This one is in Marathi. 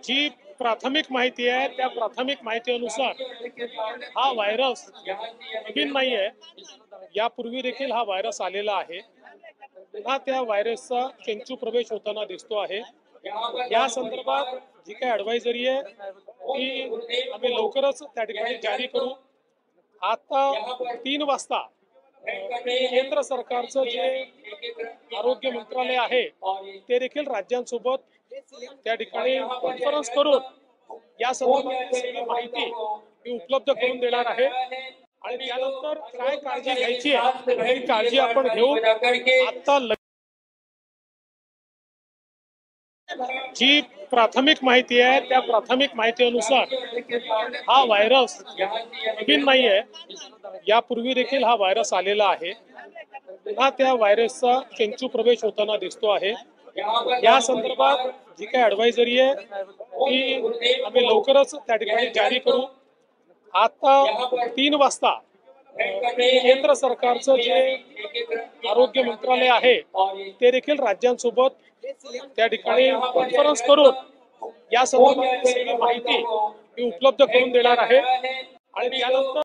जी प्राथमिक माहिती आहे त्या प्राथमिक माहितीनुसार हा व्हायरस नवीन नाही आहे। यापूर्वी देखील हा व्हायरस आलेला आहे। पुन्हा त्या व्हायरसचा चेंचू प्रवेश होताना दिसतो आहे। या संदर्भात जी काही ॲडवायझरी आहे ती आम्ही लवकरच त्या ठिकाणी जारी करू। आता 3 वाजता केंद्र सरकारचं जे आरोग्य मंत्रालय आहे ते देखील राज्यांसोबत त्या ठिकाणी कॉन्फरन्स करून या संदर्भात सगळी माहिती मी उपलब्ध करून देणार आहे आणि त्यानंतर काय काळजी घ्यायची आहे ही काळजी आपण घेऊ। आता जी प्राथमिक माहिती आहे त्या प्राथमिक माहितीनुसार हा व्हायरस नवीन नाही आहे। यापूर्वी देखील हा व्हायरस आलेला आहे। पुन्हा त्या व्हायरसचा चेंचू प्रवेश होताना दिसतो आहे। या संदर्भात जी काही ॲडवायझरी आहे ती आम्ही लवकरच त्या ठिकाणी जारी करू। आता 3 वाजता केंद्र सरकारचं जे आरोग्य मंत्रालय आहे ते देखील राज्यांसोबत त्या ठिकाणी कॉन्फरन्स करून या संदर्भात सगळी माहिती मी उपलब्ध करून देणार आहे आणि त्यानंतर